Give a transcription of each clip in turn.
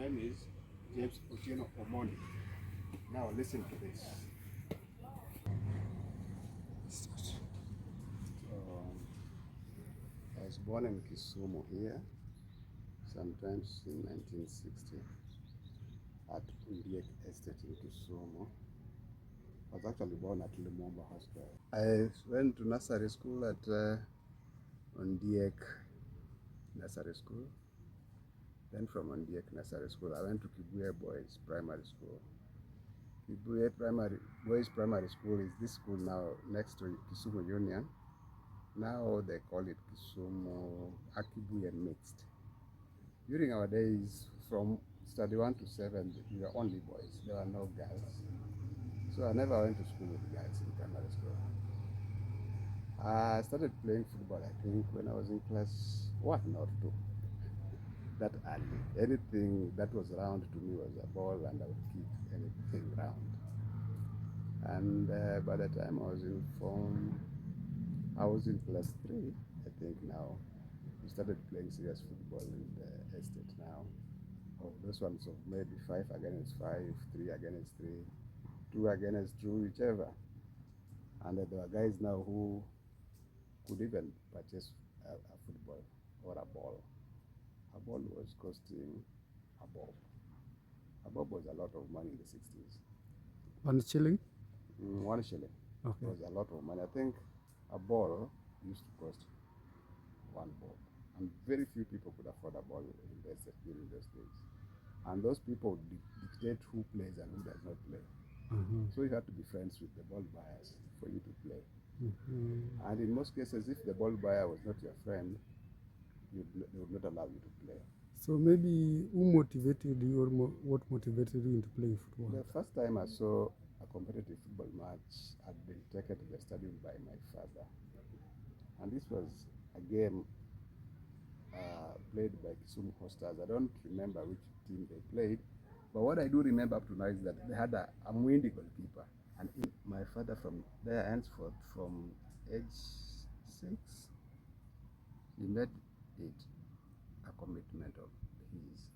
name is James Oti Omondi. Now listen to this. I was born in Kisumu here, sometimes in 1960, at Ondiek Estate in Kisumu. I was actually born at Limomba Hospital. I went to nursery school at Ondiek Nursery School. Then from Ondiek Nursery School, I went to Kibuye Boys Primary School. Kibuye Boys Primary School is this school now next to Kisumu Union. Now they call it Kisumu Kibuye Mixed. During our days, from study 1 to 7, we were only boys. There were no girls. So I never went to school with guys in primary school. I started playing football, I think, when I was in class 1 or 2. That early. Anything that was round to me was a ball, and I would kick anything round. And by the time I was in class 3, I think now. We started playing serious football in the estate now. Oh, those ones of maybe 5 against 5, 3 against 3, 2 against 2, whichever. And there were guys now who could even purchase a football or a ball. A ball was costing a bob. A bob was a lot of money in the 60s. 1 shilling? 1 shilling. Okay. It was a lot of money. I think a ball used to cost 1 bob. And very few people could afford a ball in the estate during those days. And those people would dictate who plays and who does not play. So you had to be friends with the ball buyers for you to play. And in most cases, if the ball buyer was not your friend, they would not allow you to play. So maybe who motivated you, or what motivated you into playing football? The first time I saw a competitive football match had been taken to the stadium by my father. And this was a game played by Kisumu Stars. I don't remember which team they played, but what I do remember up to now is that they had a Mwindi goalkeeper. And my father from there henceforth, from age 6, he made it a commitment of his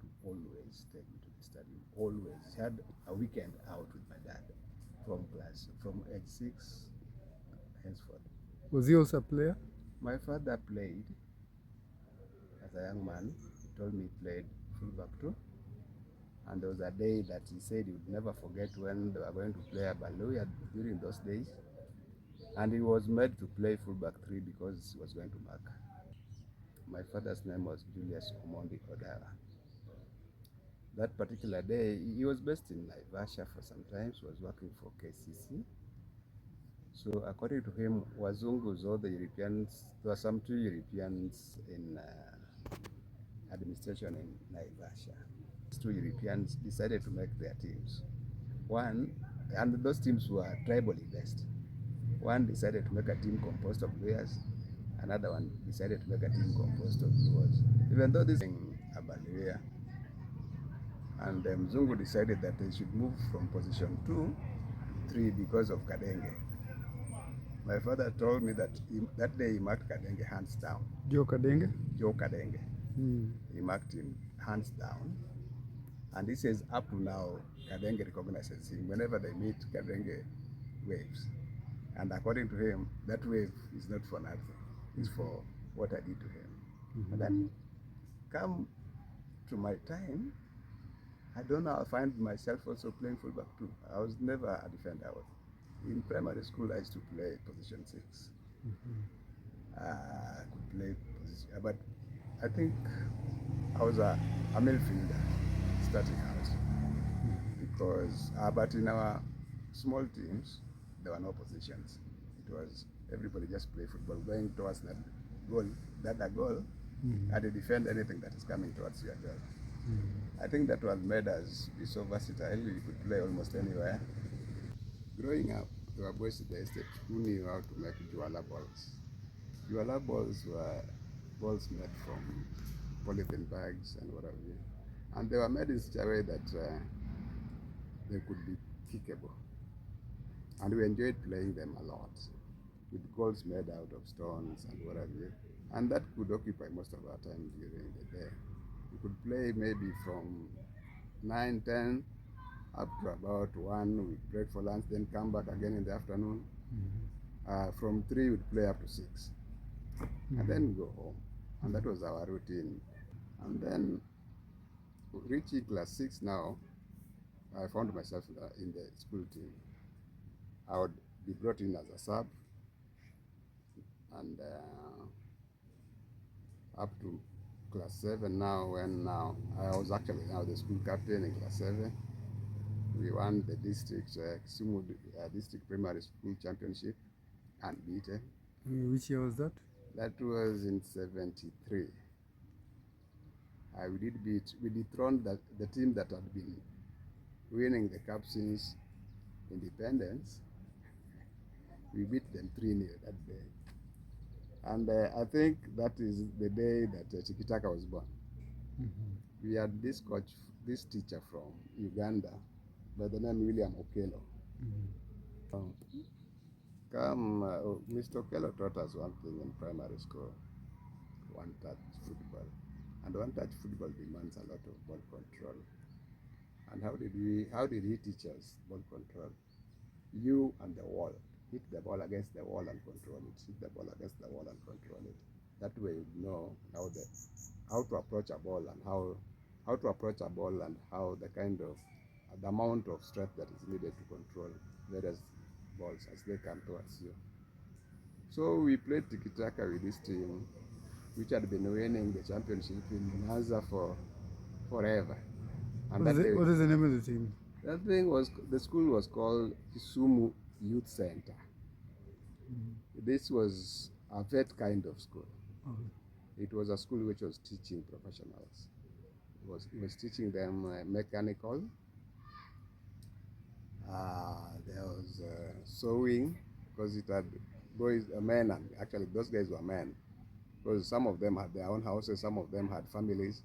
to always take me to the stadium. Always. He had a weekend out with my dad from age 6 henceforth. Was he also a player? My father played as a young man. He told me he played fullback too. And there was a day that he said he would never forget when they were going to play a Baluya during those days. And he was made to play fullback 3 because he was going to mark. My father's name was Julius Omondi Odara. That particular day, he was based in Naivasha for some time. He was working for KCC. So according to him, Wazungus, all the Europeans, there were some 2 Europeans in administration in Naivasha. 2 Europeans decided to make their teams. One, and those teams were tribally based. One decided to make a team composed of Luyas. Another one decided to make a team composed of Luos. Even though this is a Baluya, and Mzungu decided that they should move from position 2 to 3 because of Kadenge. My father told me that that day he marked Kadenge hands down. Joe Kadenge? Joe Kadenge. He marked him hands down. And he says up to now, Kadenge recognizes him. Whenever they meet, Kadenge waves. And according to him, that wave is not for nothing. It's for what I did to him. And then come to my time, I don't know, I find myself also playing fullback too. I was never a defender. In primary school, I used to play position 6. I could play position, but I think I was a midfielder starting out. Because, but in our small teams, there were no positions. It was everybody just play football, going towards that goal, and to defend anything that is coming towards your goal. I think that was made us be so versatile. You could play almost anywhere. Growing up, there were boys in the estate who knew how to make Ajuala balls. Ajuala balls were balls made from polythene bags and whatever. And they were made in such a way that they could be kickable. And we enjoyed playing them a lot, with goals made out of stones and whatever. And that could occupy most of our time during the day. We could play maybe from 9, 10 up to about 1. We'd break for lunch, then come back again in the afternoon. From 3, we'd play up to 6. And then go home. And that was our routine. And then reaching class 6 now, I found myself in the school team. I would be brought in as a sub, and up to class 7 now, when now I was actually now the school captain in class 7. We won the district Kisumu district primary school championship, unbeaten. Which year was that? That was in 73. We dethroned the team that had been winning the cup since independence. We beat them 3-0 that day. And I think that is the day that Chikitaka was born. We had this teacher from Uganda by the name William Okello. Mr. Okello taught us one thing in primary school: one-touch football. And one-touch football demands a lot of ball control. And how did he teach us ball control? You and the wall. Hit the ball against the wall and control it. Hit the ball against the wall and control it. That way you know how to approach a ball, and how to approach a ball, and how the amount of strength that is needed to control various balls as they come towards you. So we played tiki-taka with this team, which had been winning the championship in Nyanza for forever. And what is the name of the team? The school was called Kisumu Youth Center. This was a vet kind of school. It was a school which was teaching professionals. It was teaching them mechanical. There was sewing, because it had boys, men, and actually those guys were men, because some of them had their own houses, some of them had families.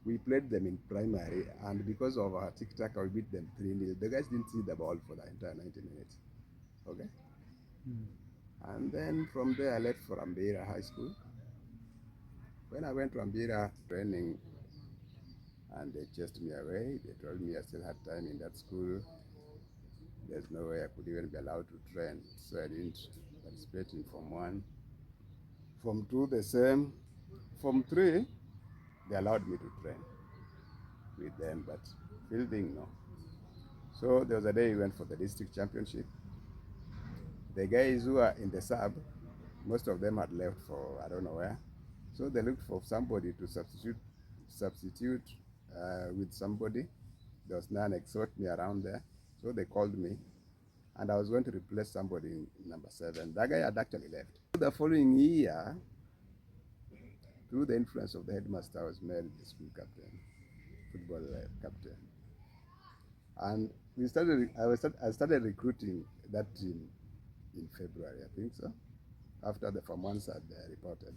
We played them in primary, and because of our tic-tac, we beat them 3-0. The guys didn't see the ball for the entire 90 minutes. Okay? And then from there, I left for Ambira High School. When I went to Ambira training, and they chased me away, they told me I still had time in that school. There's no way I could even be allowed to train, so I didn't participate in Form 1. Form 2, the same. Form 3, they allowed me to train with them, but fielding, no. So there was a day we went for the district championship. The guys who are in the sub, most of them had left for I don't know where. So they looked for somebody to substitute with somebody. There was none except me around there. So they called me, and I was going to replace somebody in number 7. That guy had actually left. The following year, through the influence of the headmaster, I was made the school captain, football captain. And I started recruiting that team in February, I think so, after the Form 1s had reported.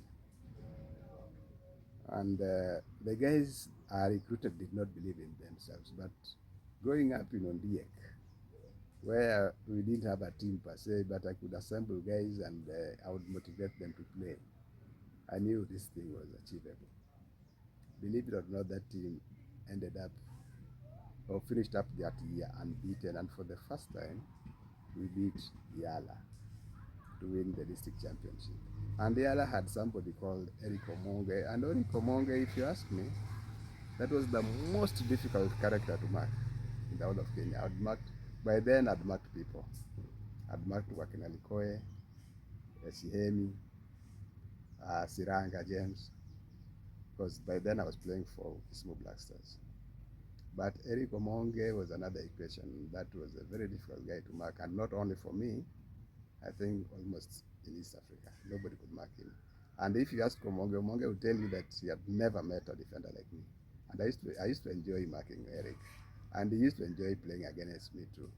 And the guys I recruited did not believe in themselves, but growing up in Ondiek, where we didn't have a team per se, but I could assemble guys and I would motivate them to play, I knew this thing was achievable. Believe it or not, that team ended up or finished up that year unbeaten, and for the first time we beat Ajuala to win the district championship. And Ajuala had somebody called Oti Omondi, and Oti Omondi, if you ask me, that was the most difficult character to mark in the whole of Kenya. By then I'd marked people. I'd marked Wakinalikoe, Shihemi, Siranga James, because by then I was playing for Kisumu Black Stars. But Oti Omondi was another equation. That was a very difficult guy to mark, and not only for me, I think almost in East Africa. Nobody could mark him. And if you ask Omondi, Omondi will tell you that he had never met a defender like me. And I used to enjoy marking Eric, and he used to enjoy playing against me too.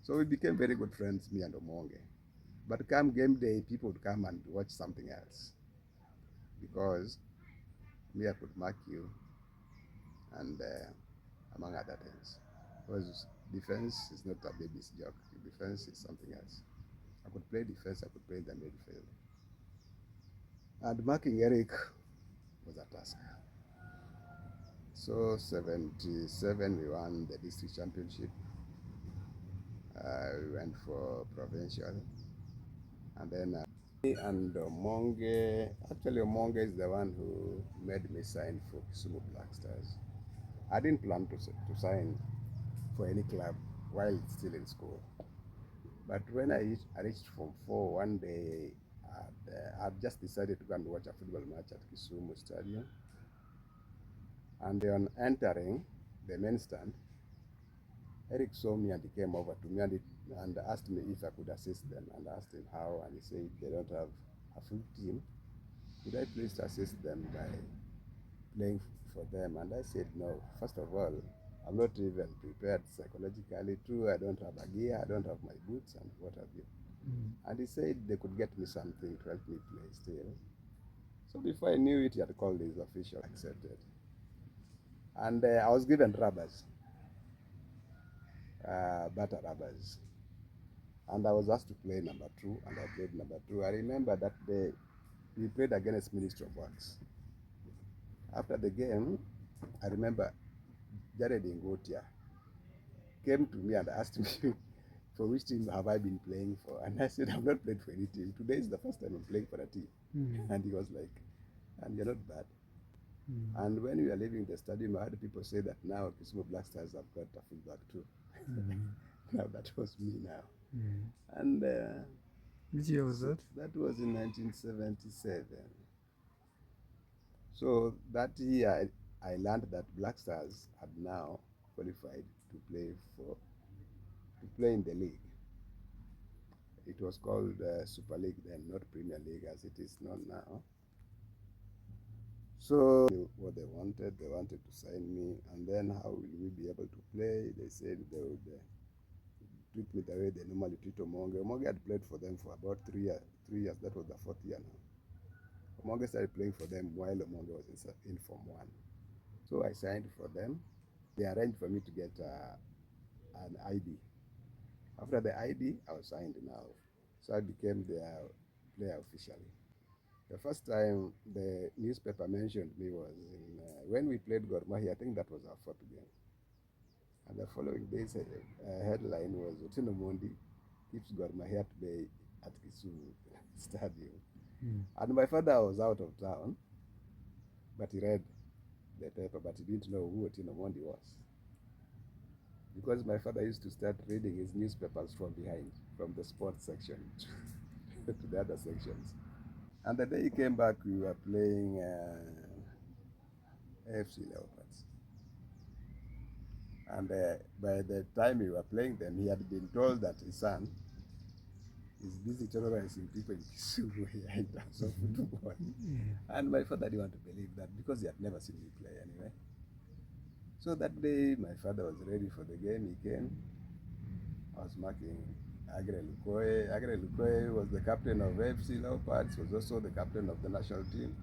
So we became very good friends, me and Omondi. But come game day, people would come and watch something else, because me, I could mark you, and among other things. Because defense is not a baby's joke. Defense is something else. I could play defense, I could play in the midfield. And marking Eric was a task. So 77 we won the district championship. We went for provincial, and then and Omonge. Actually, Omonge is the one who made me sign for Kisumu Black Stars. I didn't plan to sign for any club while still in school. But when I reached Form 4 one day, I'd just decided to go and watch a football match at Kisumu Stadium. And on entering the main stand, Eric saw me and he came over to me and asked me if I could assist them. And I asked him how, and he said they don't have a full team. Could I please assist them by playing for them? And I said, no, first of all, I'm not even prepared psychologically. True, I don't have a gear, I don't have my boots, and what have you. And he said they could get me something to help me play still. So before I knew it, he had called his official, accepted. And I was given rubbers, butter rubbers. And I was asked to play number 2, and I played number 2. I remember that day we played against Ministry of Works. After the game, I remember Jared Ngotia came to me and asked me for which team have I been playing for. And I said, I've not played for any team. Today is the first time I'm playing for a team. And he was like, and you're not bad. And when we were leaving the stadium, I heard people say that now Kisumu Black Stars have got a fullback too. Now that was me now. And which year was that? That was in 1977. So that year, I learned that Black Stars had now qualified to play in the league. It was called Super League then, not Premier League as it is known now. So what they wanted to sign me, and then how will we be able to play? They said they would treat me the way they normally treat Omonge. Omonge had played for them for about 3 years. That was the 4th year now. Omonge started playing for them while Omonge was in Form 1. So I signed for them. They arranged for me to get an ID. After the ID, I was signed now. So I became their player officially. The first time the newspaper mentioned me was when we played Gor Mahia. I think that was our 4th game. And the following day's headline was Oti Omondi keeps Gor Mahia to play at Kisumu Stadium. And my father was out of town, but he read the paper, but he didn't know who Oti Omondi was. Because my father used to start reading his newspapers from behind, from the sports section to the other sections. And the day he came back, we were playing AFC Leopards. And by the time we were playing them, he had been told that his son is busy terrorizing people in Kisumu here in terms of football. And my father didn't want to believe that because he had never seen me play anyway. So that day, my father was ready for the game. He came. I was marking Agre Lukoe. Agre Lukoe was the captain of AFC Leopards, was also the captain of the national team.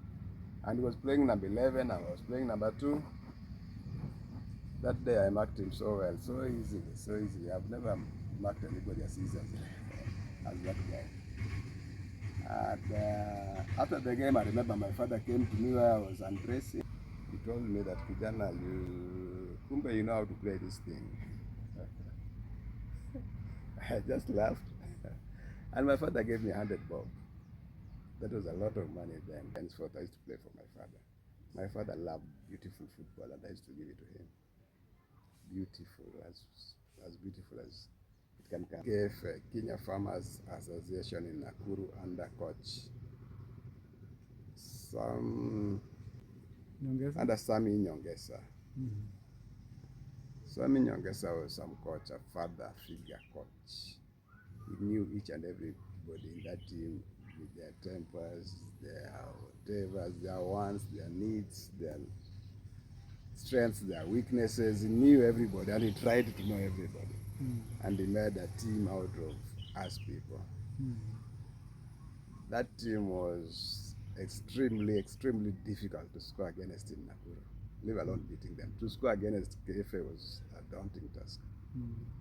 And he was playing number 11, I was playing number 2. That day I marked him so well, so easy, so easy. I've never marked anybody as easy as that guy. And after the game, I remember my father came to me where I was undressing. He told me that, Kijana, kumbe you know how to play this thing. I just laughed. And my father gave me 100 bob. That was a lot of money then. Henceforth, I used to play for my father. My father loved beautiful football, and I used to give it to him. Beautiful, as beautiful as it can come. Gave Kenya Farmers Association in Nakuru under coach under Sami Nyongesa. Sami Nyongesa was some coach, a father figure coach. He knew each and everybody in that team with their tempers, their whatever, their wants, their needs, their strengths, their weaknesses. He knew everybody and he tried to know everybody. And he made a team out of us people. That team was extremely difficult to score against in Nakuru, leave alone beating them. To score against KFA was a daunting task.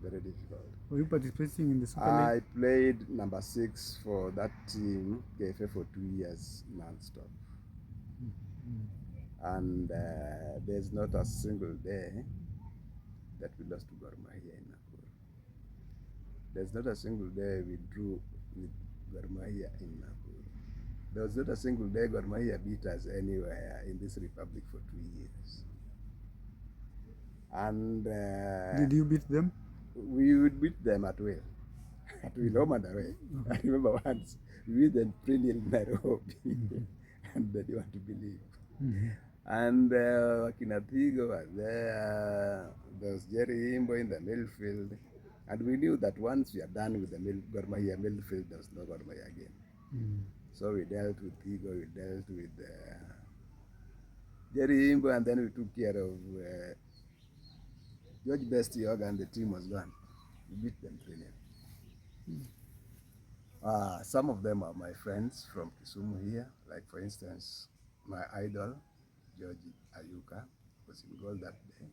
Very difficult. Were you participating in the Super League? I played number 6 for that team, KFA, for 2 years non-stop. And there's not a single day that we lost to Gor Mahia in Nakuru. There's not a single day we drew with Gor Mahia in Nakuru. There was not a single day Gor Mahia beat us anywhere in this republic for 2 years. And Did you beat them? we would beat them at will. At will, home and away. I remember once we beat them brilliant in Nairobi. And then you want to believe. And Wakina Thigo was there. There was Jerry Imbo in the midfield. And we knew that once we are done with the Gor Mahia midfield, there was no Gor Mahia again. So we dealt with Thigo, we dealt with Jerry Imbo, and then we took care of George Bestioga, and the team was gone. We beat them 3-0. Some of them are my friends from Kisumu here. Like, for instance, my idol, George Ayuka, was in goal that day.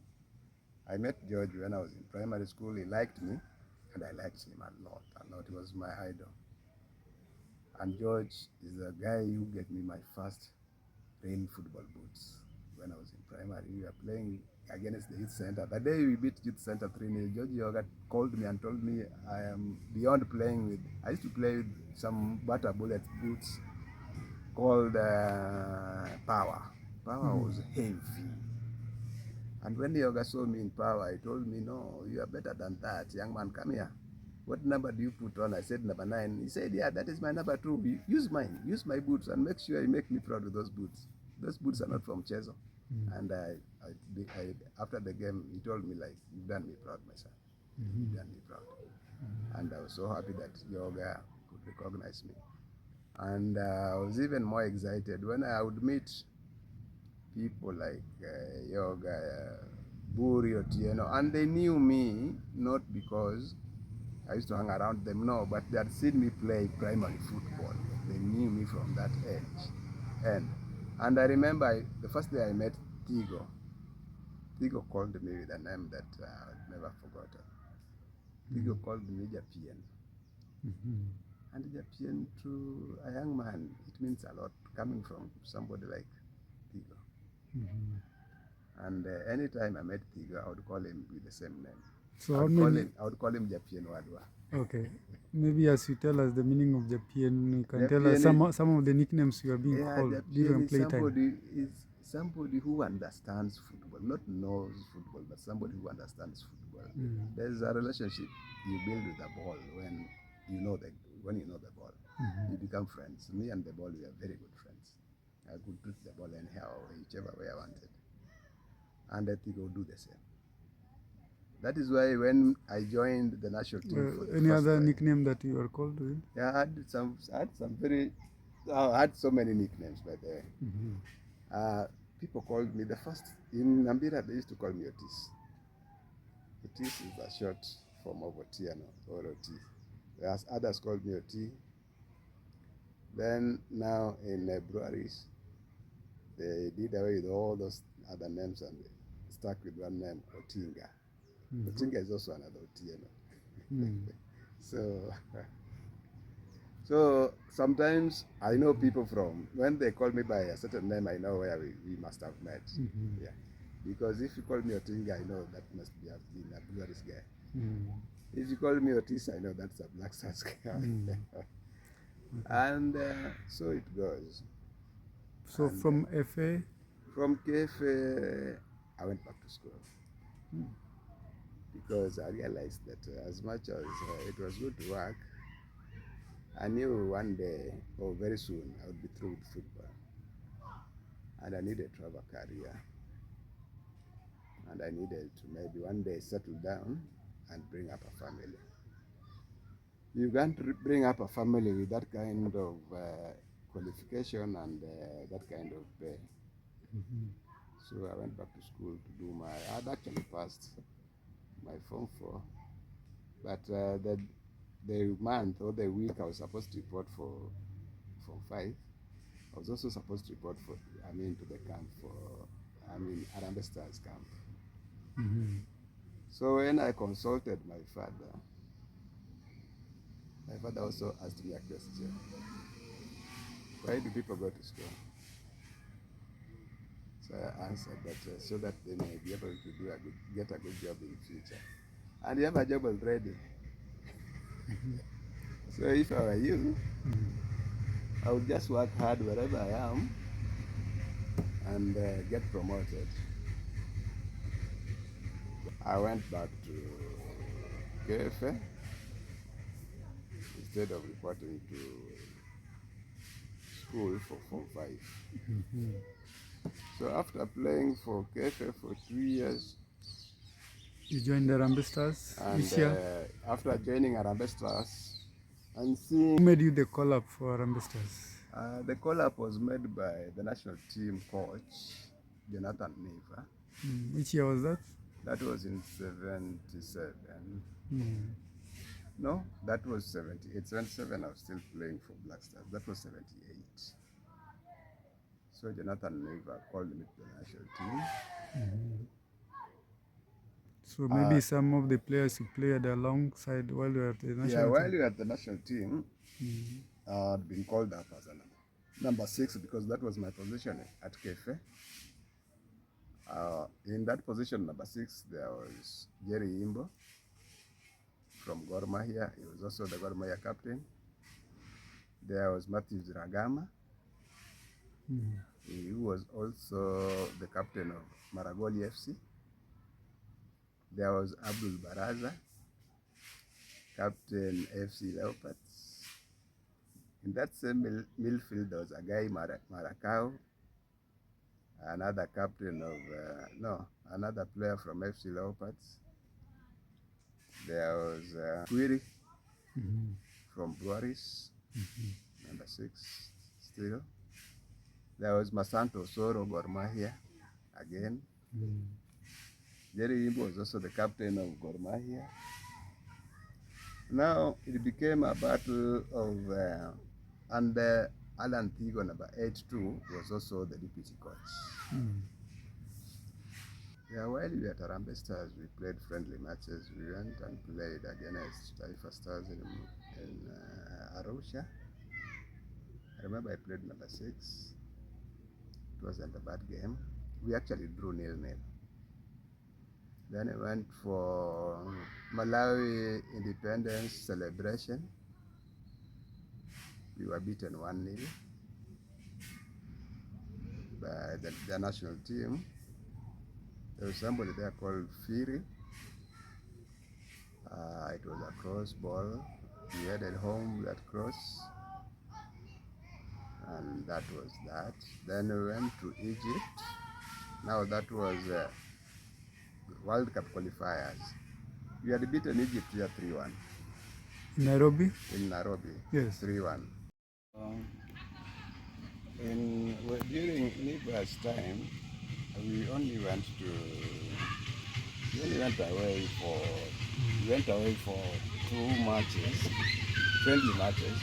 I met George when I was in primary school. He liked me, and I liked him a lot. He was my idol. And George is the guy who gave me my first real football boots when I was in primary. We were playing against the youth center. The day we beat youth center 3-0, George Yoga called me and told me I am beyond playing with. I used to play with some butter bullet boots called Power. Power was heavy. And when Yoga saw me in Power, he told me, no, you are better than that. Young man, come here. What number do you put on? I said number 9. He said, yeah, that is my number 2. Use mine. Use my boots and make sure you make me proud with those boots. Those boots are not from Chezo. And after the game, he told me, like, you've done me proud, my son. You've done me proud. And I was so happy that Yoga could recognize me. And I was even more excited when I would meet people like Yoga, Buri, Otieno, and they knew me not because I used to hang around them, no, but they had seen me play primary football. They knew me from that age. And I remember the first day I met Thigo called me with a name that I've never forgotten. Thigo called me Japien. And Japien, to a young man, it means a lot coming from somebody like Thigo. And anytime I met Thigo, I would call him with the same name. So I would call him Japien Wadwa. Okay. Maybe as you tell us the meaning of Japien, you can tell Japien us some of the nicknames you are being called during playtime. Is somebody who understands football, not knows football, but somebody who understands football. There's a relationship you build with the ball when you know the ball. You become friends. Me and the ball, we are very good friends. I could treat the ball anyhow, whichever way I wanted. And I think I'll do the same. That is why when I joined the national team for the any first other time, nickname that you are called with? Yeah, I had so many nicknames by the way. People called me in Ambira, they used to call me Otis. Otis is a short form of Otieno or Oti. Whereas others called me Oti. Then now in Breweries, they did away with all those other names and stuck with one name, Otinga. Otinga is also another Otieno. So sometimes I know people when they call me by a certain name, I know where we must have met. Yeah. Because if you call me Otinga, I know that must be been a Breweries guy. If you call me Otis, I know that's a Black Stars guy. And so it goes. So and from FA? From KFA, I went back to school. Because I realized that as much as it was good to work, I knew one day, or very soon, I would be through with football. And I needed to have a career. And I needed to maybe one day settle down and bring up a family. You can't bring up a family with that kind of qualification and that kind of pay. So I went back to school to do I had actually passed my Form 4, but the month or the week I was supposed to report for Form 5, I was also supposed to report to the camp Harambee Stars camp. So when I consulted my father also asked me a question. Why do people go to school? So I answered that so that they may be able to get a good job in future. And you have a job already. So if I were you, I would just work hard wherever I am and get promoted. I went back to KFA instead of reporting to school for Form 5. So after playing for KFA for 2 years, you joined the Harambee Stars and this year. After joining Harambee Stars and Who seeing made you the call-up for Harambee Stars? the call-up was made by the national team coach, Jonathan Neva. Which year was that? That was in 77. No, that was 78. 77, I was still playing for Black Stars. That was 78. So Jonathan Neva called me to the national team. So maybe some of the players you played alongside while you were at the national team? Yeah, while you were at the national team, I'd been called up as a number 6 because that was my position at KFA. In that position, number 6, there was Jerry Imbo from Gor Mahia. He was also the Gor Mahia captain. There was Matthew Ziragama, who was also the captain of Maragoli FC. There was Abdul Baraza, captain FC Leopards. In that same midfield, there was a guy, Maracao, another captain of, another player from FC Leopards. There was Quiri from Breweries, number 6 still. There was Masanto Soro, Gor Mahia, again. Jerry Imbo was also the captain of Gor Mahia. Now it became a battle of, and Alan Tigo, number 82, was also the deputy coach. Yeah, while we were at Harambee Stars, we played friendly matches. We went and played against Taifa Stars in Arusha. I remember I played number 6. It wasn't a bad game. We actually drew 0-0. Then I went for Malawi independence celebration. We were beaten 1-0 by the national team. There was somebody there called Firi. It was a cross ball. We headed home that cross. And that was that. Then we went to Egypt. Now that was World Cup qualifiers. We had beaten Egypt here 3-1. In Nairobi? In Nairobi, yes. 3-1. During Niba's time, we only went away for 2 matches, friendly matches.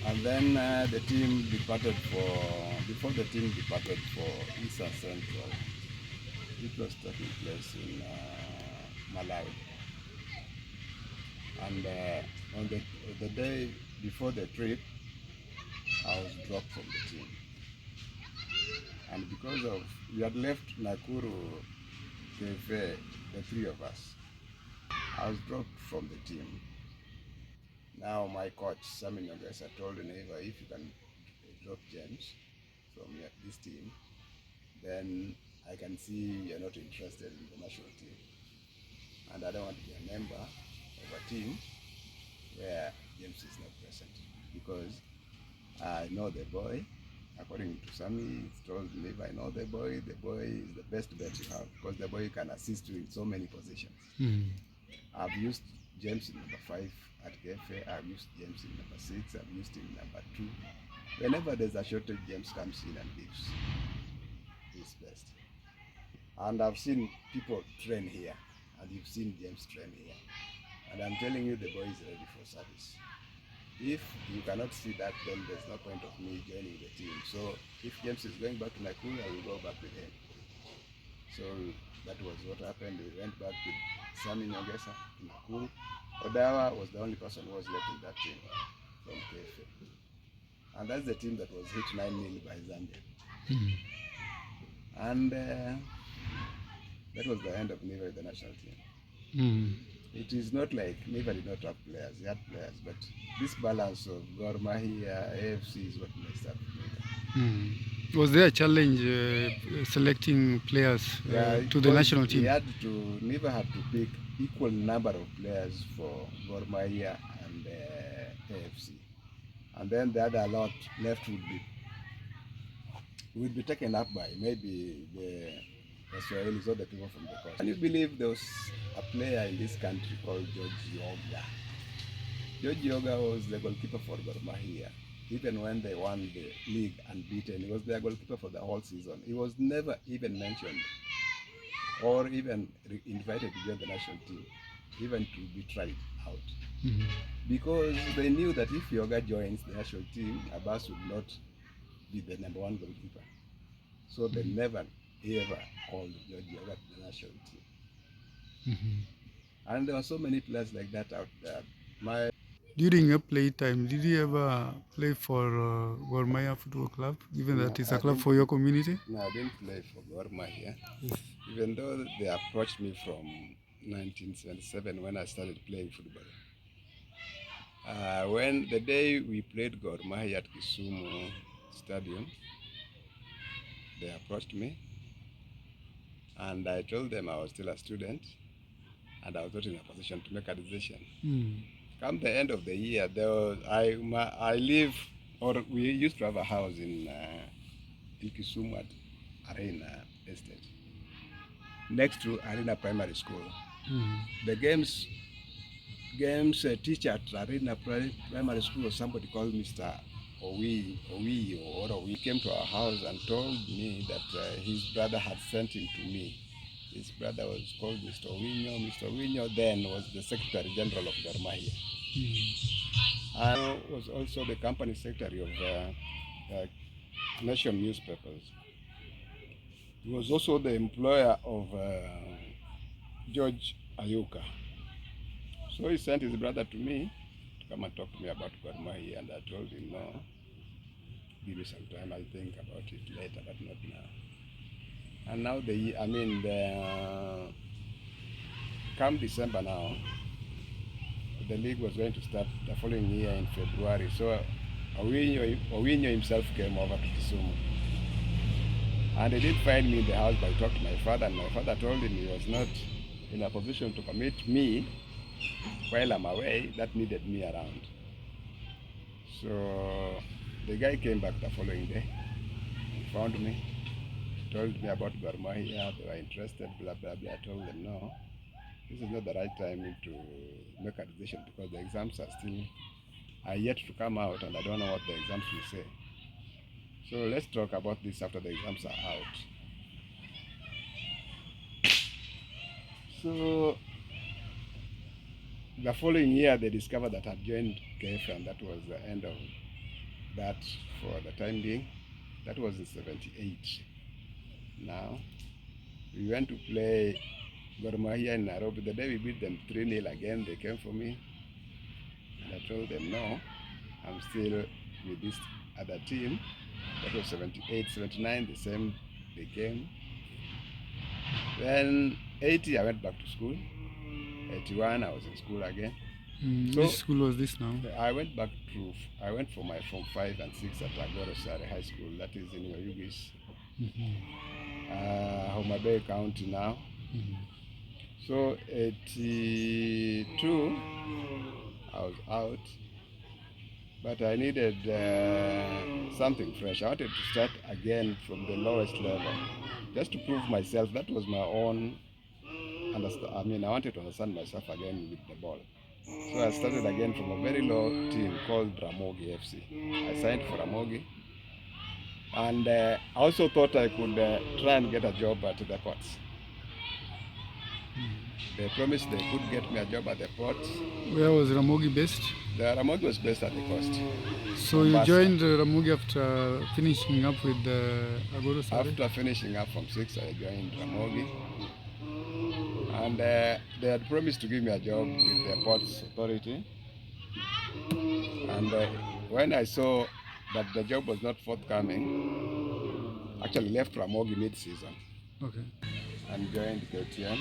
And then the team departed before the team departed for Eastern Central, it was taking place in Malawi. And on the day before the trip, I was dropped from the team. And because we had left Nakuru Cafe, the 3 of us, I was dropped from the team. Now my coach, Sami Nyongesa, told Neva, if you can drop James from this team, then I can see you're not interested in the national team. And I don't want to be a member of a team where James is not present. Because I know the boy. According to Sami, he told me, if I know the boy is the best bet you have, because the boy can assist you in so many positions. I've used James in number 5 at KFA, I've used James in number 6, I've used him in number 2. Whenever there's a shortage, James comes in and gives his best. And I've seen people train here, and you've seen James train here. And I'm telling you, the boy is ready for service. If you cannot see that, then there's no point of me joining the team. So if James is going back to Nakuru, I will go back with him. So that was what happened. We went back with Sami Nyongesa to Nakuru. Odawa was the only person who was left in that team from KFA. And that's the team that was hit 9-0 by Zambia. And that was the end of Neva with the national team. Mm. It is not like Neva did not have players, he had players, but this balance of Gor Mahia, AFC is what messed up Neva. Mm. Was there a challenge selecting players to the national team? Neva had to pick equal number of players for Gor Mahia and AFC. And then the other lot left would be taken up by maybe the Swahili or the people from the coast. Can you believe there was a player in this country called George Yoga? George Yoga was the goalkeeper for Gor Mahia. Even when they won the league unbeaten, he was their goalkeeper for the whole season. He was never even mentioned or even invited to join the national team, even to be tried out. Mm-hmm. Because they knew that if Yoga joins the national team, Abbas would not be the number one goalkeeper. So they never ever called George Yoga to the national team. Mm-hmm. And there were so many players like that out there. During your playtime, did you ever play for Gor Mahia Football Club, given that it's a club for your community? No, I didn't play for Gor Mahia. Yes. Even though they approached me from 1977 when I started playing football. When the day we played Gor Mahia at Kisumu Stadium, they approached me and I told them I was still a student and I was not in a position to make a decision. Mm. Come the end of the year, I live, or we used to have a house in Kisumu at Harambee Estate, next to Arena Primary School. Mm. The games teacher at Arena Primary School was somebody called Mr. Owi came to our house and told me that his brother had sent him to me. His brother was called Mr. Owinyo. Mr. Owinyo then was the Secretary General of Gor Mahia. And was also the company secretary of Nation newspapers. He was also the employer of George Ayuka. So he sent his brother to me to come and talk to me about Gor Mahia, and I told him, no, give me some time, I'll think about it later, but not now. And now come December now, the league was going to start the following year in February. So Owinyo himself came over to Kisumu. And he did find me in the house, but I talked to my father, and my father told him he was not in a position to commit me while I'm away, that needed me around. So the guy came back the following day, found me, told me about Gor Mahia, they were interested, blah, blah, blah. I told them, no, this is not the right time to make a decision because the exams are yet to come out and I don't know what the exams will say. So let's talk about this after the exams are out. So the following year they discovered that I'd joined KF, and that was the end of that for the time being. That was in 78. Now, we went to play Gor Mahia in Nairobi. The day we beat them 3-0 again, they came for me. And I told them, no, I'm still with this other team. That was 78, 79, the same they came. Then 80, I went back to school. 81, I was in school again. So, which school was this now? I went for my Form 5 and 6 at Agorosare High School, that is in Oyugis, Homa Bay County now. So 82, I was out, but I needed something fresh. I wanted to start again from the lowest level, just to prove myself. That was my own I wanted to understand myself again with the ball. So I started again from a very low team called Ramogi FC. I signed for Ramogi. And I also thought I could try and get a job at the ports. They promised they could get me a job at the ports. Where was Ramogi based? The Ramogi was based at the coast. So you joined Ramogi after finishing up with Agorosare? After finishing up from 6, I joined Ramogi. And they had promised to give me a job with the Ports Authority. And when I saw that the job was not forthcoming, Actually left Ramogi mid-season Okay. and joined KTM,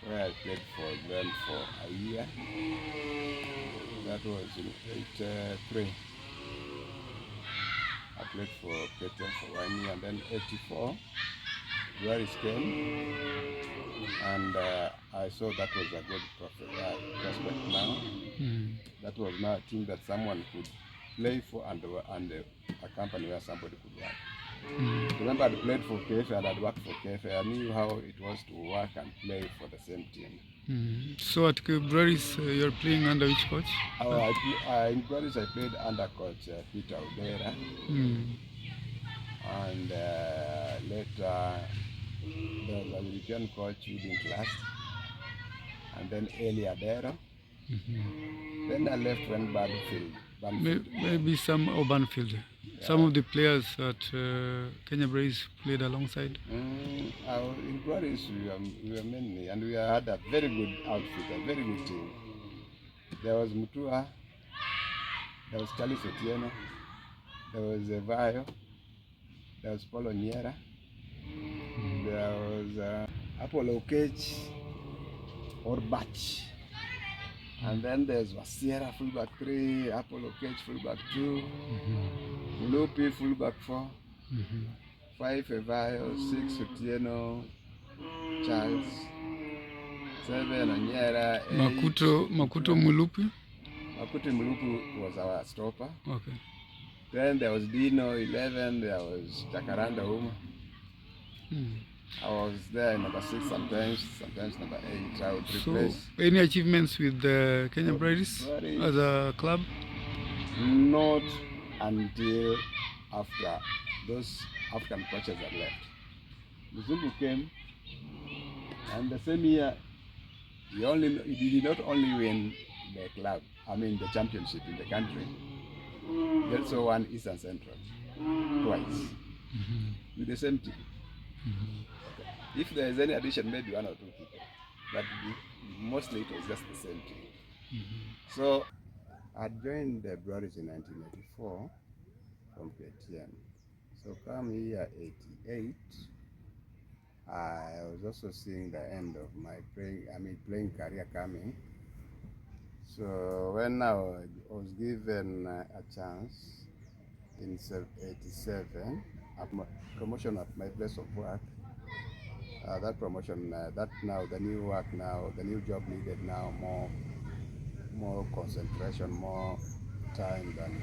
where I played for them for a year. That was in 83. I played for KTM for 1 year, and then 84, Breweries came, and I saw that was a good prospect now. That was now a team that someone could play for and a company where somebody could work. Remember, I'd played for Kefe and I'd worked for Kefe. I knew how it was to work and play for the same team. So at Breweries, you're playing under which coach? In Breweries, I played under coach Peter Odera. And later, there was a European coach who didn't last. And then Eli Adero. Then I left when Banfield. Maybe some Banfield. Yeah. Some of the players at Kenya Breweries played alongside. In Breweries, we were many, and we had a very good outfit, a very good team. There was Mutua, there was Charlie Sotieno, there was Vayo, there was Paulo Niera, there was Apollo Cage or Batch. And then there's Wasiera, fullback 3, Apollo Cage, fullback 2, Lupi, fullback 4, 5 Evayo, 6 Sotieno, Charles, 7 Onyera, 8. Makuto Mulupi? Makuto Mulupu was our stopper. Okay. Then there was Dino, 11, there was Jacaranda Uma. I was there in number 6 sometimes number 8. I would replace. So, any achievements with the Kenya Breweries as a club? Not until after those African coaches had left. Mzungu came, and the same year, he did not only win the club, the championship in the country, he also won Eastern Central twice with the same team. Okay. If there is any addition, maybe 1 or 2 people, but mostly it was just the same team. So I joined the Breweries in 1984 from KTM. So come here 88, I was also seeing the end of my playing career coming. So when I was given a chance in 87, promotion at my place of work, that promotion, the new job needed now more concentration, more time than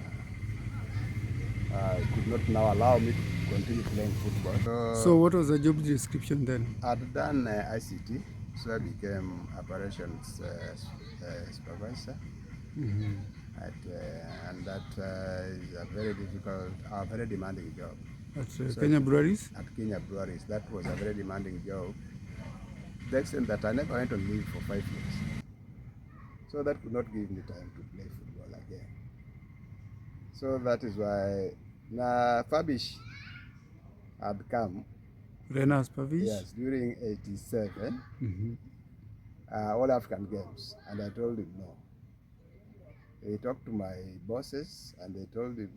it could not now allow me to continue playing football. So what was the job description then? I'd done ICT, so I became operations supervisor. And that is a very difficult, very demanding job. At Kenya Breweries? At Kenya Breweries, that was a very demanding job. To the extent that I never went on leave for 5 years. So that could not give me time to play football again. So that is why Fabish had come. Renas Fabish? Yes, during 87, All African Games, and I told him no. He talked to my bosses, and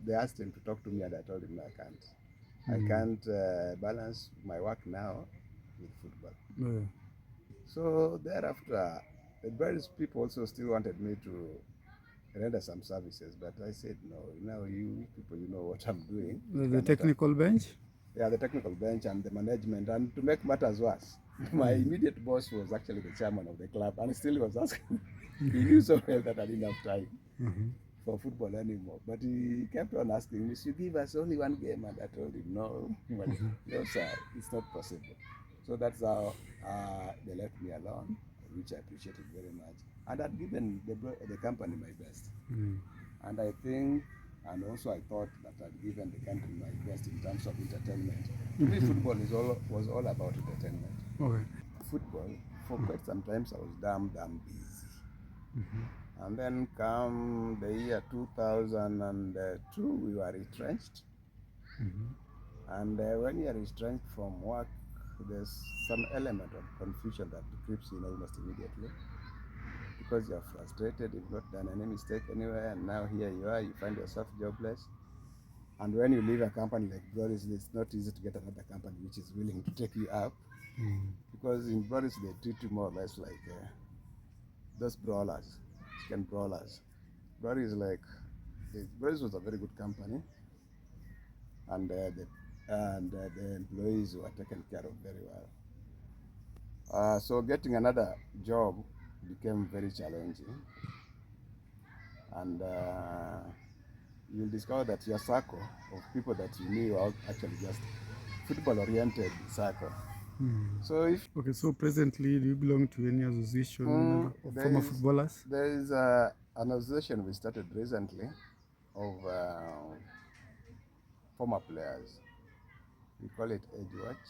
they asked him to talk to me, and I told him no, I can't. I can't balance my work now with football. So thereafter, the Breweries people also still wanted me to render some services, but I said no. You people, you know what I'm doing. The technical bench? Yeah, the technical bench and the management. And to make matters worse, my immediate boss was actually the chairman of the club, and still was asking. He knew so well that I didn't have time for football anymore. But he kept on asking me, "You give us only 1 game," and I told him, "No, no, sir, it's not possible." So that's how they left me alone, which I appreciated very much. And I'd given the company my best. And I think, and also I thought that I'd given the country my best in terms of entertainment. To me, football was all about entertainment. Okay. Football, for quite some time, I was damn busy. And then come the year 2002, we were retrenched. And when you are retrenched from work, there's some element of confusion that creeps in almost immediately, because you're frustrated, you've not done any mistake anywhere, and now here you are, you find yourself jobless. And when you leave a company like Breweries, it's not easy to get another company which is willing to take you up. Because in Breweries, they treat you more or less like those brawlers, chicken brawlers. Breweries Breweries was a very good company, and the employees were taken care of very well. So getting another job became very challenging, and you'll discover that your circle of people that you knew are actually just football-oriented circle. So if Okay, so presently, do you belong to any association of former footballers? there is an association we started recently of former players. We call it Edgewatch.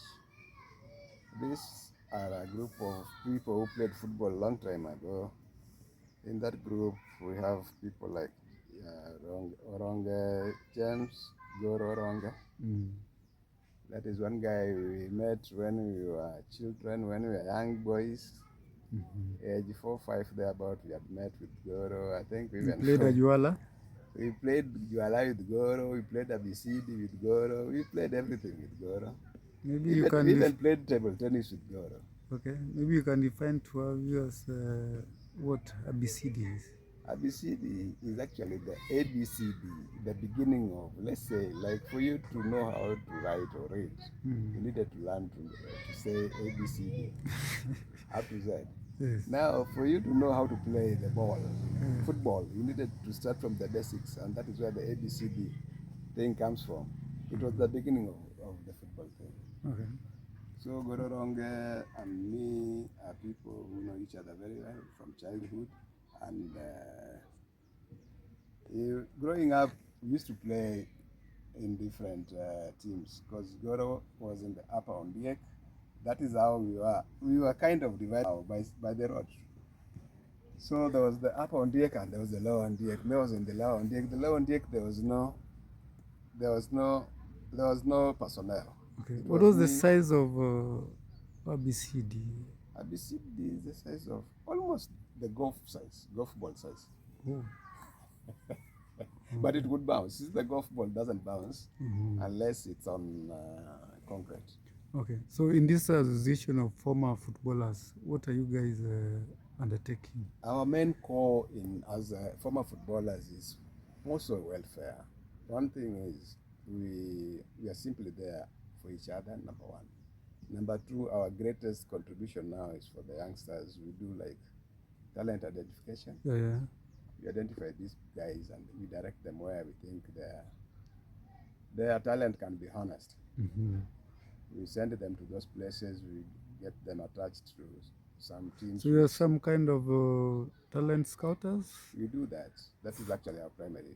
These are a group of people who played football a long time ago. In that group, we have people like Oronge James, Gor Oronge. That is one guy we met when we were children, when we were young boys. Age 4, 5 thereabout, we had met with Goro. I think we even played Ajuala? We played Ajuala with Goro, we played ABCD with Goro, we played everything with Goro. Maybe We even played table tennis with Goro. Okay, maybe you can define to our viewers what ABCD is. ABCD is actually the ABCD, the beginning of, let's say, like for you to know how to write or read, you needed to learn to say ABCD, up to Z. Yes. Now, for you to know how to play the ball, football, you needed to start from the basics, and that is where the ABCD thing comes from. It was the beginning of the football thing. Okay. So Gororonge and me are people who know each other very well from childhood, and growing up, we used to play in different teams because Goro was in the upper Ondiek. That is how we were. We were kind of divided by the road. So there was the upper Ondiek and there was the lower Ondiek. Me was in the lower Ondiek. The lower Ondiek, there was no personnel. Okay. What was the size of ABCD? ABCD is the size of almost the golf ball size. Oh. But it would bounce. The golf ball doesn't bounce unless it's on concrete. Okay, so in this association of former footballers, what are you guys undertaking? Our main core as former footballers is also welfare. One thing is we are simply there for each other, number one. Number two, our greatest contribution now is for the youngsters. We do like talent identification. Yeah. We identify these guys and we direct them where we think their talent can be harnessed. We send them to those places, we get them attached to some teams. So you're some kind of talent scouters? We do that. That is actually our primary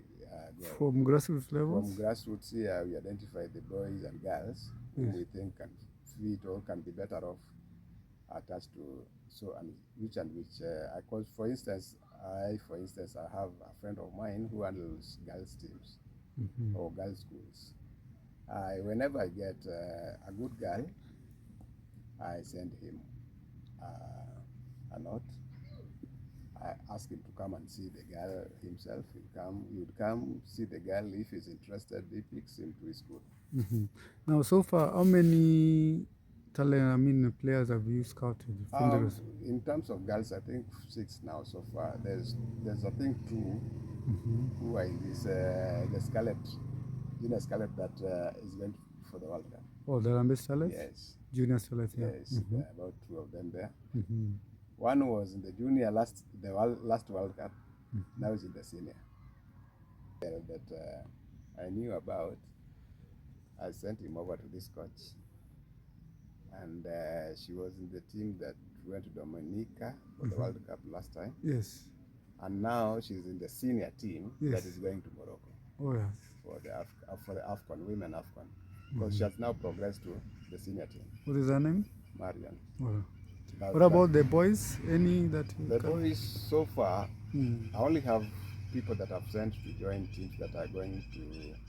goal. From grassroots levels? From grassroots here, we identify the boys and girls who we think can fit or can be better off attached to which for instance, I have a friend of mine who handles girls teams or girls schools. Whenever I get a good girl, I send him a note. I ask him to come and see the girl himself. He would come, see the girl. If he's interested, he picks him to his school. Now, so far, how many players have you scouted from the in terms of girls, I think 6 now so far. There's I think 2 who are in this the Scarlet, Junior Scarlet that is going for the World Cup. Oh, the Harambee Stars? Yes. Junior Stars, yeah. Yes, there are about 2 of them there. One was in the junior last World Cup. Now he's in the senior. That I knew about. I sent him over to this coach. And she was in the team that went to Dominica for the World Cup last time. Yes. And now she's in the senior team that is going to Morocco. Oh, yes. For the AFCON, women AFCON. Because she has now progressed to the senior team. What is her name? Marian. Oh. What about the boys? Any that the boys so far, I only have people that I've sent to join teams that are going to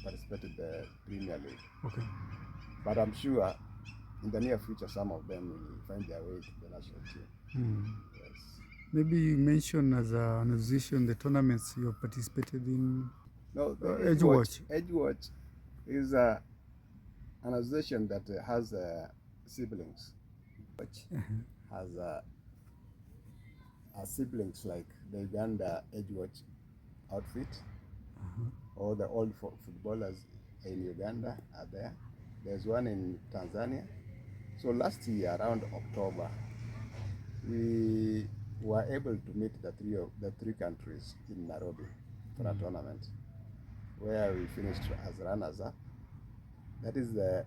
participate in the Premier League. Okay. But I'm sure in the near future, some of them will find their way to the national team. Yes. Maybe you mentioned as an association the tournaments you have participated in. No, Edgewatch. Edgewatch It's an association that has siblings, which has siblings like the Uganda Age Watch outfit. All the old footballers in Uganda are there. There's one in Tanzania. So last year, around October, we were able to meet the three countries in Nairobi for a tournament where we finished as runners-up. That is the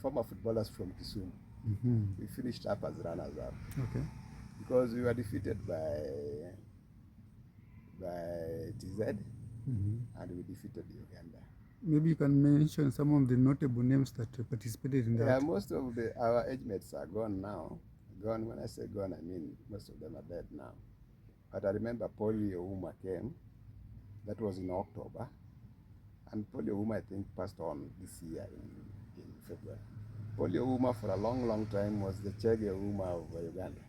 former footballers from Kisumu. We finished up as runners-up. Okay. Because we were defeated by TZ and we defeated Uganda. Maybe you can mention some of the notable names that participated in that. Yeah, most of our age mates are gone now. Gone, when I say gone, I mean most of them are dead now. But I remember Oti Omondi came. That was in October. And Oti Omondi, I think, passed on this year in February. Oti Omondi for a long time was the Chege Omondi of Uganda.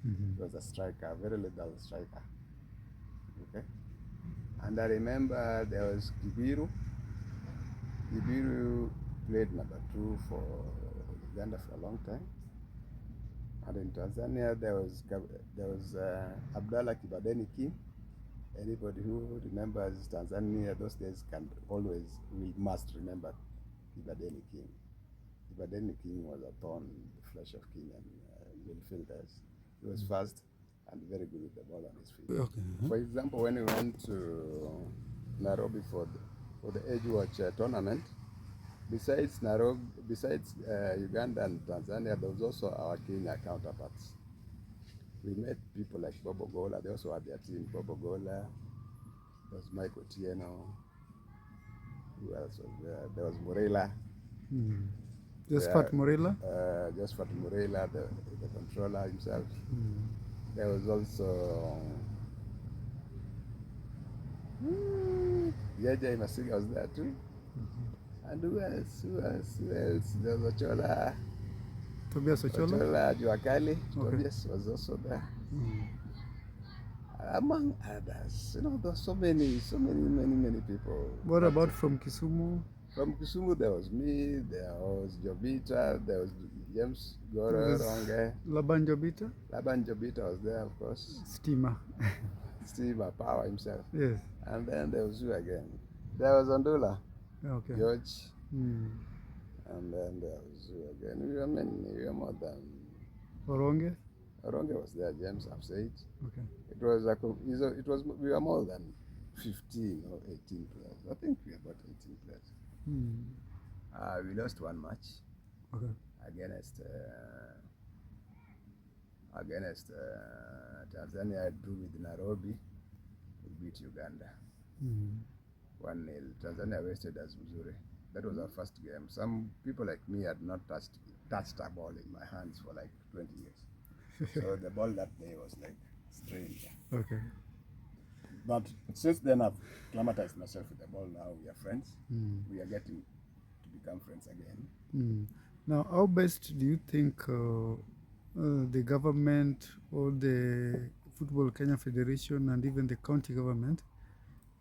He was a striker, a very lethal striker. Okay. And I remember there was Kibiru. Kibiru played number 2 for Uganda for a long time. And in Tanzania there was Abdallah Kibadeni King. Anybody who remembers Tanzania those days must remember Kibadeni King. Kibadeni King was a thorn in the flesh of Kenyan midfielders. He was fast and very good with the ball on his feet. Okay. For example, when we went to Nairobi for the Age Watch tournament, besides Uganda and Tanzania, there was also our Kenya counterparts. We met people like Bobo Gola. They also had their team. Bobo Gola. There was Mike Otieno. Who else was there? There was Morela. Josephat Morela? Josephat Morela, the controller himself. There was also Yaja Masiga was there too. And who else? There was Ajuala. Tobias Ochola? Ajuala, Juakali. Okay. Tobias was also there. Among others. You know, there were so many people. What about from Kisumu? From Kisumu, there was me, there was Jobita, there was James Goro Ronge. Laban Jobita? Laban Jobita was there, of course. Steamer. Steamer Power himself. Yes. And then there was who again? There was Ondula. Okay. George. And then there was who again? We were more than... Oronge? Oronge was there, James, I've said. Okay. We were more than 15 or 18 players. I think we were about 18 players. We lost one match against Tanzania. I drew with Nairobi. We beat Uganda 1-0. Tanzania wasted us Missouri. That was our first game. Some people like me had not touched a ball in my hands for like 20 years. So the ball that day was like strange. Okay. But since then, I've acclimatized myself with the ball. Now we are friends. We are getting to become friends again. Now, how best do you think the government or the Football Kenya Federation and even the county government,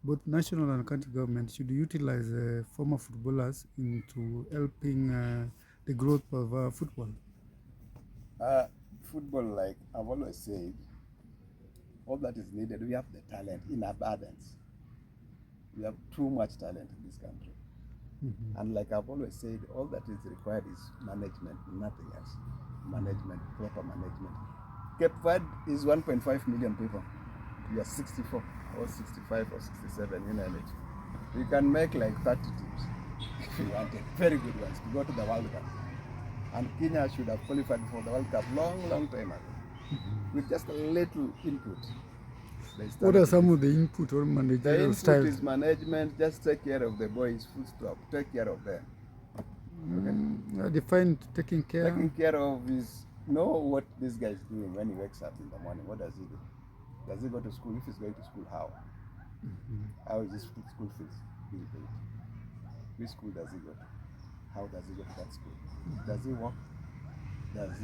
both national and county government, should utilize former footballers into helping the growth of football? Football, like I've always said, all that is needed, we have the talent in abundance. We have too much talent in this country. And like I've always said, all that is required is management, nothing else. Management, proper management. Cape Verde is 1.5 million people. We are 64 or 65 or 67, you name it. We can make like 30 teams if we wanted, very good ones, to go to the World Cup. And Kenya should have qualified for the World Cup long time ago. With just a little input. What are some of the input or managerial styles? The input is management, just take care of the boys, full stop, take care of them. Okay? Define taking care? Taking care of is, know what this guy is doing when he wakes up in the morning. What does he do? Does he go to school? If he's going to school, how? How is his school fees being paid? Which school does he go to? How does he go to that school? Does he walk? Does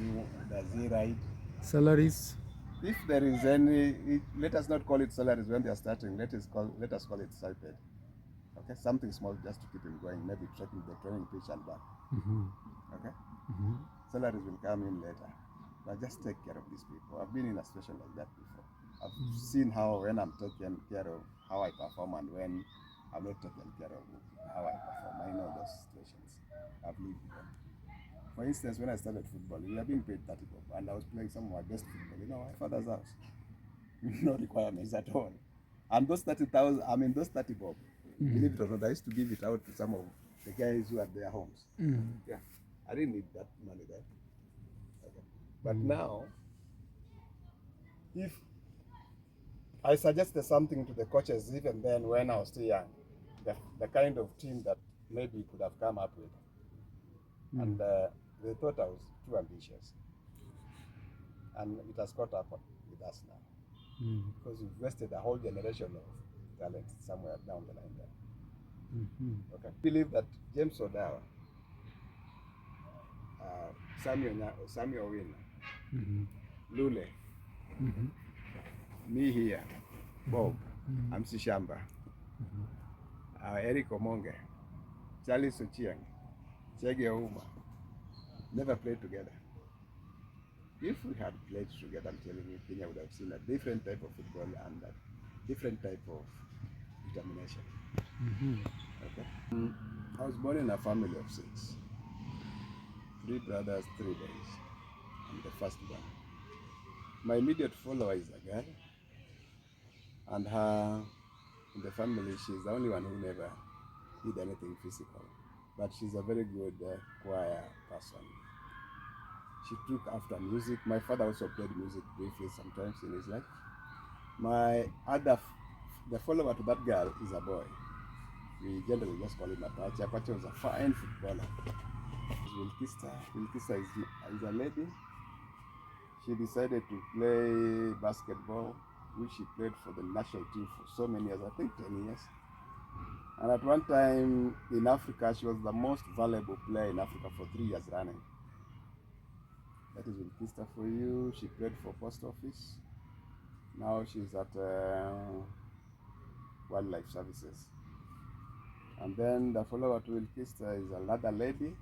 he ride? Salaries? If there is any, let us not call it salaries when they are starting. Let us call it stipend. Okay, something small just to keep him going, maybe trekking the training pitch and back. Okay, salaries will come in later, but just take care of these people. I've been in a situation like that before. I've seen how when I'm taking care of how I perform and when I'm not taking care of how I perform. I know those situations. I've lived with them. For instance, when I started football, we were being paid 30 bob, and I was playing some of my best football in my father's house. No requirements at all. And those 30,000, I mean, those 30 bob, believe it or not, I used to give it out to some of the guys who had their homes. Yeah, I didn't need that money then. Okay. But now, if I suggested something to the coaches even then when I was still young, the kind of team that maybe could have come up with, and they thought I was too ambitious. And it has caught up with us now. Because we've wasted a whole generation of talent somewhere down the line there. Okay. I believe that James Odawa, Samuel Wina, Lule, me here, Bob, Amsi Shamba, Eric Omonge, Charlie Sochiang, Chege Ouma, never played together. If we had played together, I'm telling you, Kenya would have seen a different type of football and a different type of determination. Okay. I was born in a family of 6. 3 brothers, 3 boys. I'm the first one. My immediate follower is a girl, and her in the family, she's the only one who never did anything physical, but she's a very good choir person. She took after music. My father also played music briefly sometimes in his life. The follower to that girl is a boy. We generally just call him Apache. Apache was a fine footballer. Wilkista is a lady. She decided to play basketball, which she played for the national team for so many years, I think 10 years. And at one time in Africa, she was the most valuable player in Africa for 3 years running. That is Wilkista for you. She played for Post Office. Now she's at Wildlife Services. And then the follower to Wilkista is another lady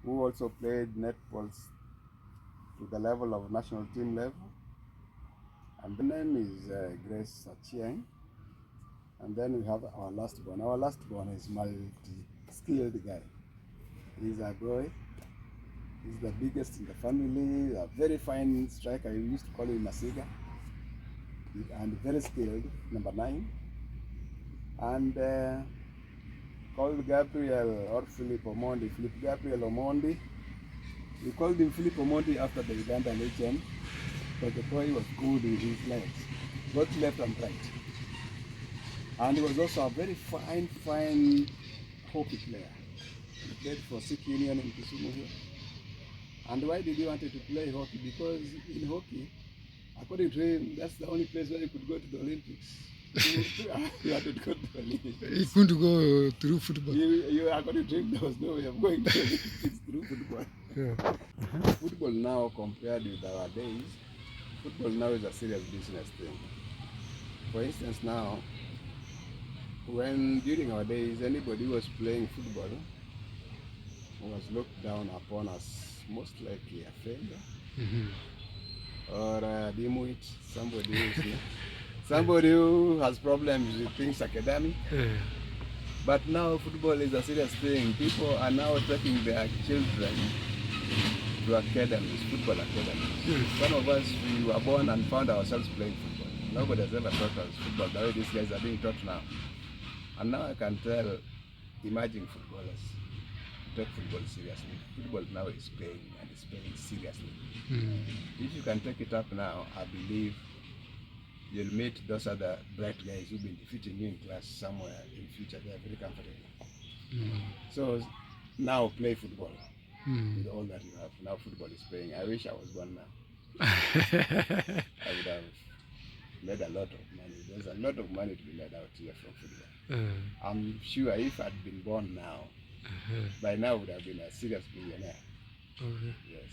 who also played netball to the level of national team level. And the name is Grace Achieng. And then we have our last born. Our last born is multi-skilled guy. He's a boy. He's the biggest in the family, a very fine striker. We used to call him Masiga. And very skilled, number 9. And called Gabriel or Philip Omondi. Philip Gabriel Omondi. We called him Philip Omondi after the Uganda legend, but the boy was good in his legs, both left and right. And he was also a very fine hockey player. He played for Sikh Union in Kisumu here. And why did he want to play hockey? Because in hockey, according to him, that's the only place where he could go to the Olympics. He wanted to go to the Olympics. He couldn't go through football. According to him, there was no way of going to the Olympics through football. Yeah. Football now, compared with our days, football now is a serious business thing. For instance, now, when during our days, anybody who was playing football was looked down upon as most likely a failure or a dimwit, somebody who has problems with things academic. But now football is a serious thing. People are now taking their children to academies, football academies. Some of us, we were born and found ourselves playing football. Nobody has ever taught us football the way these guys are being taught now. And now I can tell emerging footballers take football seriously. Football now is paying, and it's paying seriously. If you can take it up now, I believe you'll meet those other bright guys who've been defeating you in class somewhere in future. They're very comfortable. So now play football with all that you have. Now football is paying. I wish I was born now. I would have made a lot of money. There's a lot of money to be made out here from football. I'm sure if I'd been born now, by now I would have been a serious millionaire. Yes.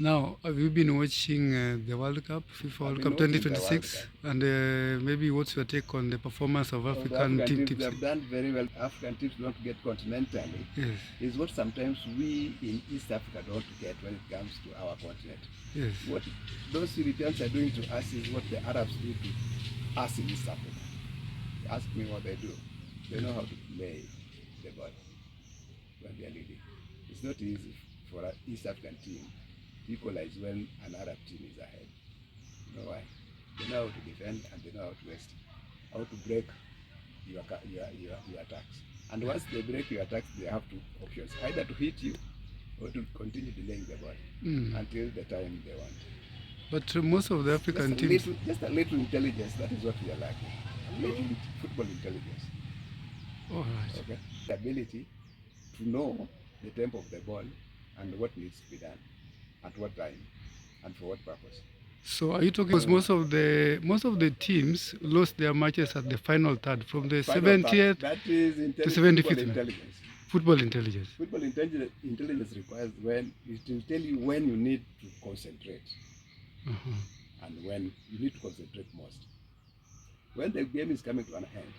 Now, have you been watching the World Cup, FIFA I've World been Cup watching the World 2026? Cup. And maybe what's your take on the performance of The African African teams, teams? they have done very well. African teams don't get continentally. Yes, Is what sometimes we in East Africa don't get when it comes to our continent. yes. What those Europeans are doing to us is what the Arabs do to us in East Africa. Ask me what they do. They know how to play the ball when they are leading. It's not easy for an East African team to equalize when an Arab team is ahead. You know why? They know how to defend and they know how to waste, how to break your attacks. And once they break your attacks, they have two options: either to hit you or to continue delaying the ball until the time they want. But most of the African teams. Just a little intelligence. That is what we are lacking. A little football intelligence. All right. Okay. The ability to know the tempo of the ball and what needs to be done, at what time, and for what purpose. So are you talking? Because most of the teams lost their matches at the final third, from the Final thought. 70th That is to football 75th minute. intelligence. Football intelligence. Football intelligence requires when it will tell you when you need to concentrate and when you need to concentrate most. When the game is coming to an end,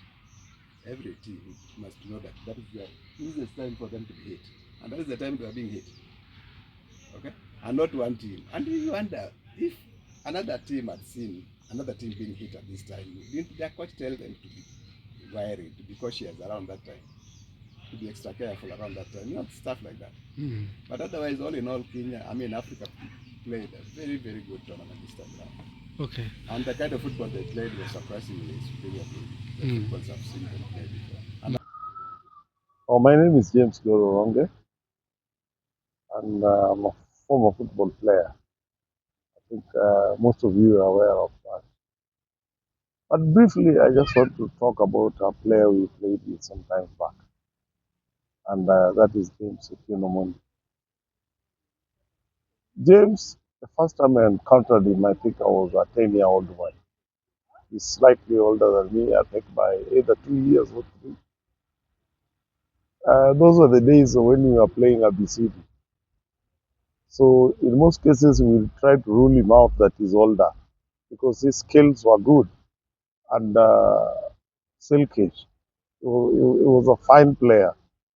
every team must know that that is the easiest time for them to be hit, and that is the time they are being hit. Okay, and not one team. And you wonder if another team had seen another team being hit at this time, didn't their coach tell them to be wary, to be cautious around that time, to be extra careful around that time, stuff like that. But otherwise, all in all, Africa played a very, very good tournament this time around. Okay. And the kind of football they played was surprisingly superior to the footballs I've seen them play before. And My name is James Gor Mahia, and I'm a former football player. I think most of you are aware of that. But briefly, I just want to talk about a player we played with some time back, and that is James Oti Omondi. James, the first time I encountered him, I think I was a 10-year-old boy. He's slightly older than me, I think by either 2 years or 3. Those were the days when we were playing ABCD. So in most cases, we try to rule him out that he's older because his skills were good and silkish. He was a fine player,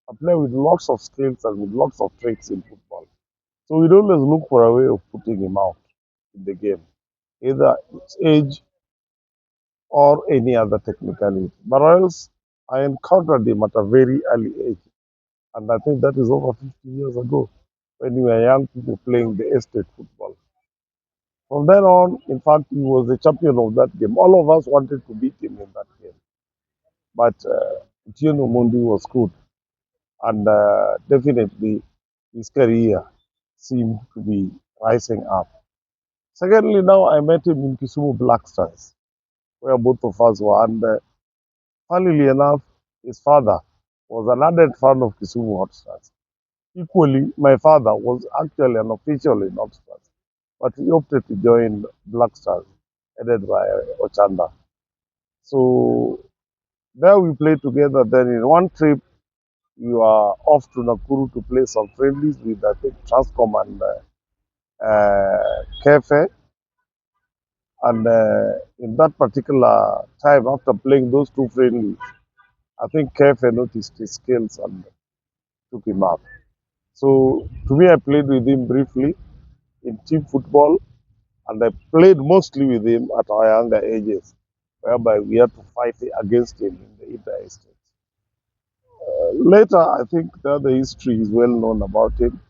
a player with lots of skills and with lots of tricks in football. So we'd always look for a way of putting him out in the game, either its age or any other technicality. But else, I encountered him at a very early age, and I think that is over 50 years ago when we were young people playing the estate football. From then on, in fact, he was the champion of that game. All of us wanted to beat him in that game. But Oti Omondi was good. And definitely his career seemed to be rising up. Secondly, now I met him in Kisumu Black Stars, where both of us were. And funnily enough, his father was an ardent fan of Kisumu Hot Stars. Equally, my father was actually an official in Hot Stars, but he opted to join Black Stars, headed by Ochanda. So there we played together. Then in one trip, we were off to Nakuru to play some friendlies with, I think, Transcom and Kefe. And in that particular time, after playing those two friendlies, I think Kefe noticed his skills and took him up. So to me, I played with him briefly in team football, and I played mostly with him at our younger ages, whereby we had to fight against him in the inter-estate. Later, I think the other history is well known about him.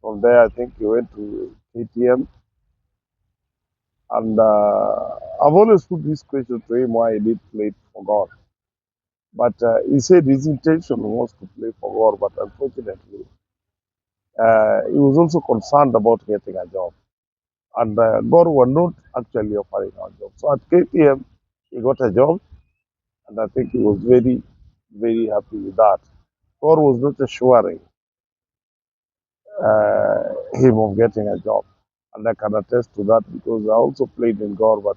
From there, I think he went to KTM. And I've always put this question to him why he did play for God. But he said his intention was to play for God, but unfortunately, he was also concerned about getting a job. And God were not actually offering a job. So at KTM, he got a job, and I think he was very, very happy with that. God was not assuring him of getting a job. And I can attest to that because I also played in God, but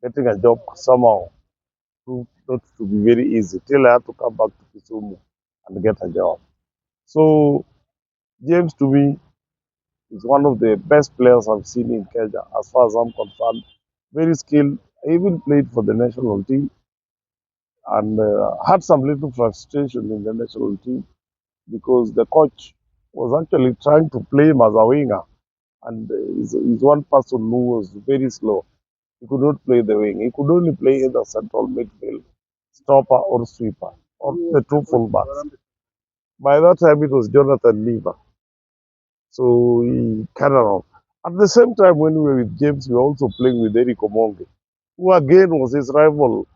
getting a job somehow proved not to be very easy till I had to come back to Kisumu and get a job. So James, to me, He's one of the best players I've seen in Kenya, as far as I'm concerned. Very skilled. I even played for the national team and had some little frustration in the national team because the coach was actually trying to play him as a winger. And he's one person who was very slow. He could not play the wing. He could only play either central midfield, stopper, or sweeper, or the two fullbacks. By that time, it was Jonathan Lever. So he carried on. At the same time, when we were with James, we were also playing with Oti Omondi, who again was his rival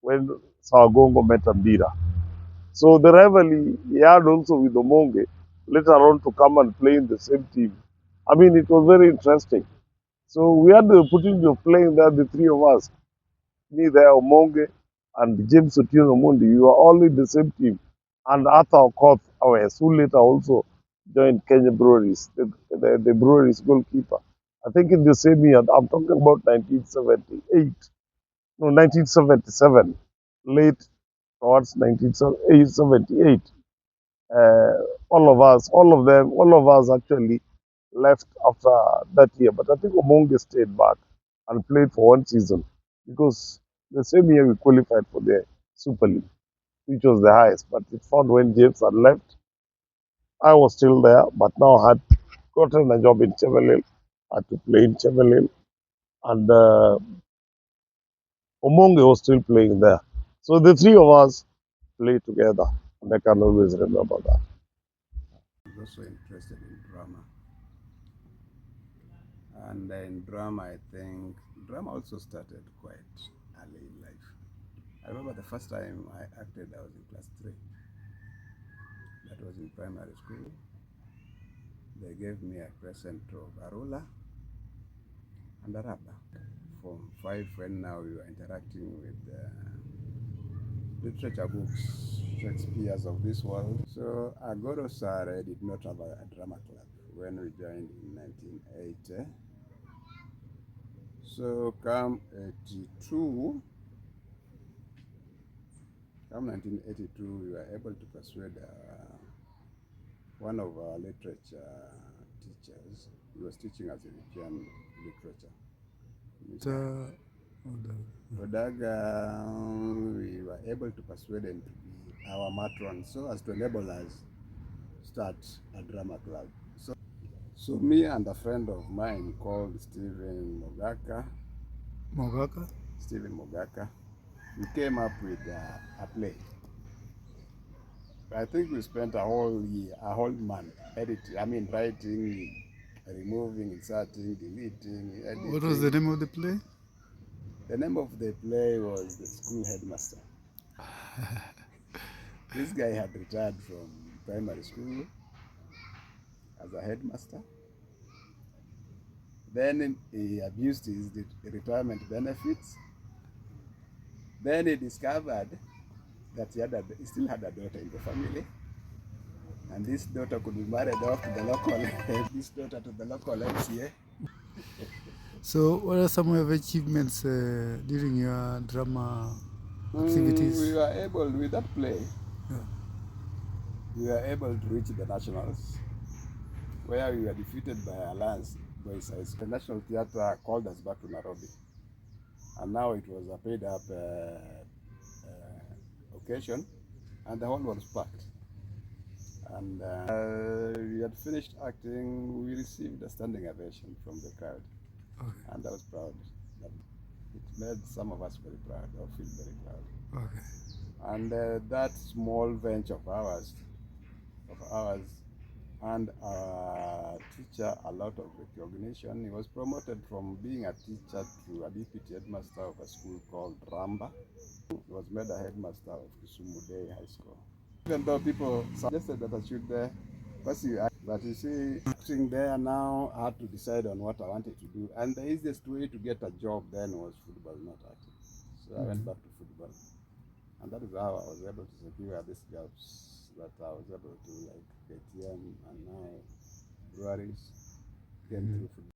when Sawagongo met Ambira. So the rivalry he had also with Omonge later on to come and play in the same team. I mean, it was very interesting. So we had the opportunity of playing there, the three of us, me there, Omonge, and James Oti Omondi. We were all in the same team. And Arthur Okoth, our who later also joined Kenya Breweries, the Breweries goalkeeper. I think in the same year, I'm talking about 1978, no, 1977, late towards 1978. All of us actually left after that year. But I think Omonge stayed back and played for one season because the same year we qualified for the Super League, which was the highest. But it found when James had left, I was still there, but now I had gotten a job in Chevelil. I had to play in Chevelil, and Omonge was still playing there. So the three of us played together, and I can always remember that. I was also interested in drama. And in drama, I think drama also started quite early in life. I remember the first time I acted, I was in class 3. That was in primary school. They gave me a present of a ruler and a rubber. From 5, when now we were interacting with literature books, Shakespeare's of this world. So Agoro Sare did not have a drama club when we joined in 1980. So come 1982, we were able to persuade one of our literature teachers. He was teaching us European literature. Odaga, we were able to persuade him to be our matron so as to enable us start a drama club. So me and a friend of mine called Stephen Mogaka, we came up with a play. I think we spent a whole year, a whole month writing, removing, inserting, deleting, editing. What was the name of the play? The name of the play was The School Headmaster. This guy had retired from primary school as a headmaster. Then he abused his retirement benefits. Then he discovered that he still had a daughter in the family. And this daughter could be married off to the local, this daughter to the local MCA. So, what are some of your achievements during your drama activities? We were able, with that play, we were able to reach the nationals, where we were defeated by Alliance Boys High School. The National Theatre called us back to Nairobi. And now it was a paid-up occasion, and the hall was packed. And we had finished acting. We received a standing ovation from the crowd, and I was proud. It made some of us very proud, or feel very proud. And that small venture of ours, and our teacher a lot of recognition. He was promoted from being a teacher to a deputy headmaster of a school called Ramba. He was made a headmaster of Kisumu Day High School. Even though people suggested that I should pursue, but you see, acting there now, I had to decide on what I wanted to do. And the easiest way to get a job then was football, not acting. So I went back to football. And that is how I was able to secure these jobs that I was able to, like KTM and now Breweries, came through football.